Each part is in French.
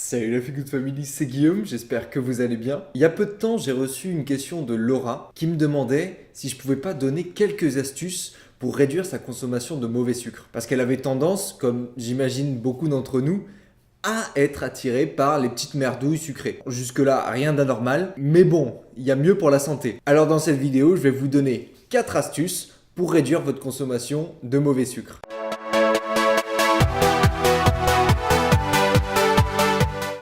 Salut la Feel Good Family, c'est Guillaume, j'espère que vous allez bien. Il y a peu de temps, j'ai reçu une question de Laura qui me demandait si je pouvais pas donner quelques astuces pour réduire sa consommation de mauvais sucre. Parce qu'elle avait tendance, comme j'imagine beaucoup d'entre nous, à être attirée par les petites merdouilles sucrées. Jusque-là, rien d'anormal, mais bon, il y a mieux pour la santé. Alors dans cette vidéo, je vais vous donner 4 astuces pour réduire votre consommation de mauvais sucre.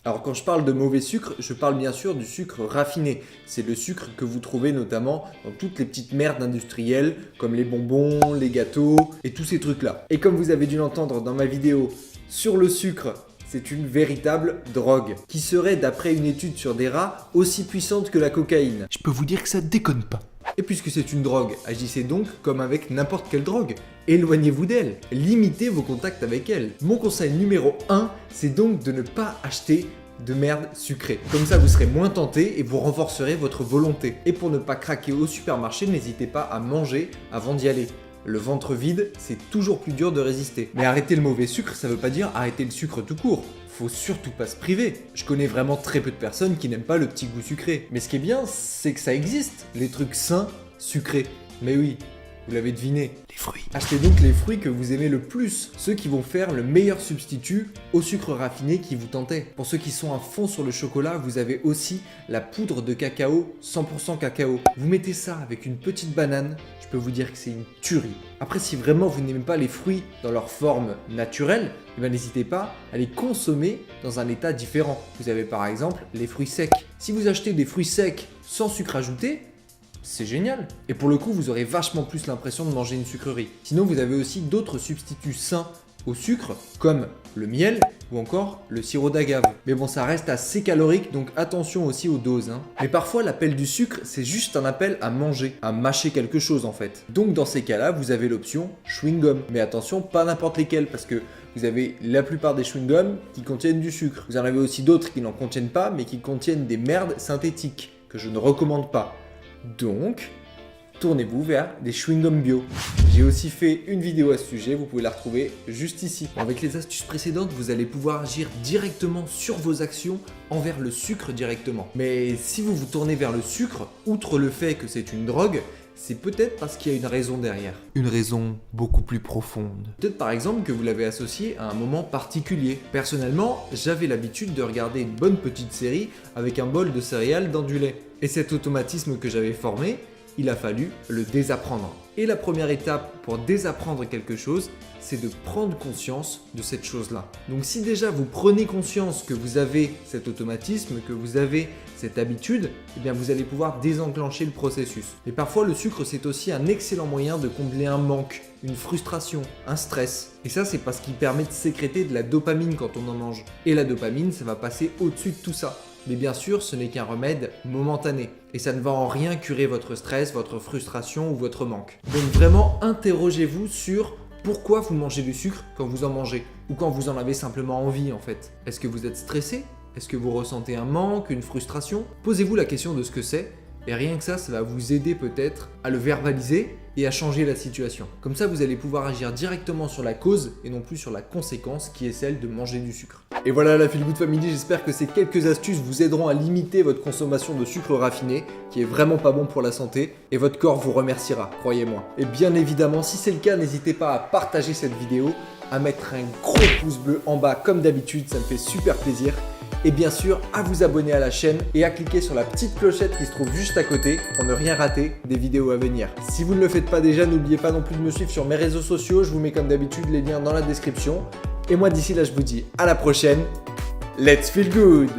Alors quand je parle de mauvais sucre, je parle bien sûr du sucre raffiné. C'est le sucre que vous trouvez notamment dans toutes les petites merdes industrielles comme les bonbons, les gâteaux et tous ces trucs-là. Et comme vous avez dû l'entendre dans ma vidéo sur le sucre, c'est une véritable drogue qui serait, d'après une étude sur des rats, aussi puissante que la cocaïne. Je peux vous dire que ça déconne pas. Et puisque c'est une drogue, agissez donc comme avec n'importe quelle drogue. Éloignez-vous d'elle, limitez vos contacts avec elle. Mon conseil numéro 1, c'est donc de ne pas acheter de merde sucrée. Comme ça, vous serez moins tenté et vous renforcerez votre volonté. Et pour ne pas craquer au supermarché, n'hésitez pas à manger avant d'y aller. Le ventre vide, c'est toujours plus dur de résister. Mais arrêter le mauvais sucre, ça veut pas dire arrêter le sucre tout court. Faut surtout pas se priver. Je connais vraiment très peu de personnes qui n'aiment pas le petit goût sucré. Mais ce qui est bien, c'est que ça existe, les trucs sains, sucrés. Mais oui, vous l'avez deviné. Les fruits. Achetez donc les fruits que vous aimez le plus, ceux qui vont faire le meilleur substitut au sucre raffiné qui vous tentait. Pour ceux qui sont à fond sur le chocolat, vous avez aussi la poudre de cacao 100% cacao. Vous mettez ça avec une petite banane, je peux vous dire que c'est une tuerie. Après, si vraiment vous n'aimez pas les fruits dans leur forme naturelle, eh bien, n'hésitez pas à les consommer dans un état différent. Vous avez par exemple les fruits secs. Si vous achetez des fruits secs sans sucre ajouté, c'est génial. Et pour le coup, vous aurez vachement plus l'impression de manger une sucrerie. Sinon, vous avez aussi d'autres substituts sains au sucre, comme le miel ou encore le sirop d'agave. Mais bon, ça reste assez calorique, donc attention aussi aux doses. Mais parfois, l'appel du sucre, c'est juste un appel à manger, à mâcher quelque chose en fait. Donc dans ces cas-là, vous avez l'option chewing-gum. Mais attention, pas n'importe lesquels, parce que vous avez la plupart des chewing-gums qui contiennent du sucre. Vous en avez aussi d'autres qui n'en contiennent pas, mais qui contiennent des merdes synthétiques, que je ne recommande pas. Donc, tournez-vous vers des chewing-gums bio. J'ai aussi fait une vidéo à ce sujet, vous pouvez la retrouver juste ici. Avec les astuces précédentes, vous allez pouvoir agir directement sur vos actions envers le sucre directement. Mais si vous vous tournez vers le sucre, outre le fait que c'est une drogue, c'est peut-être parce qu'il y a une raison derrière. Une raison beaucoup plus profonde. Peut-être par exemple que vous l'avez associé à un moment particulier. Personnellement, j'avais l'habitude de regarder une bonne petite série avec un bol de céréales dans du lait. Et cet automatisme que j'avais formé, il a fallu le désapprendre. Et la première étape pour désapprendre quelque chose, c'est de prendre conscience de cette chose-là. Donc si déjà vous prenez conscience que vous avez cet automatisme, que vous avez cette habitude, eh bien vous allez pouvoir désenclencher le processus. Et parfois le sucre, c'est aussi un excellent moyen de combler un manque, une frustration, un stress. Et ça, c'est parce qu'il permet de sécréter de la dopamine quand on en mange. Et la dopamine, ça va passer au-dessus de tout ça. Mais bien sûr, ce n'est qu'un remède momentané. Et ça ne va en rien curer votre stress, votre frustration ou votre manque. Donc vraiment, interrogez-vous sur pourquoi vous mangez du sucre quand vous en mangez. Ou quand vous en avez simplement envie en fait. Est-ce que vous êtes stressé? Est-ce que vous ressentez un manque, une frustration? Posez-vous la question de ce que c'est. Et rien que ça va vous aider peut-être à le verbaliser et à changer la situation. Comme ça, vous allez pouvoir agir directement sur la cause et non plus sur la conséquence qui est celle de manger du sucre. Et voilà la Feel Good Family, j'espère que ces quelques astuces vous aideront à limiter votre consommation de sucre raffiné, qui est vraiment pas bon pour la santé, et votre corps vous remerciera, croyez-moi. Et bien évidemment, si c'est le cas, n'hésitez pas à partager cette vidéo, à mettre un gros pouce bleu en bas comme d'habitude, ça me fait super plaisir. Et bien sûr, à vous abonner à la chaîne et à cliquer sur la petite clochette qui se trouve juste à côté pour ne rien rater des vidéos à venir. Si vous ne le faites pas déjà, n'oubliez pas non plus de me suivre sur mes réseaux sociaux, je vous mets comme d'habitude les liens dans la description. Et moi d'ici là, je vous dis à la prochaine, let's feel good!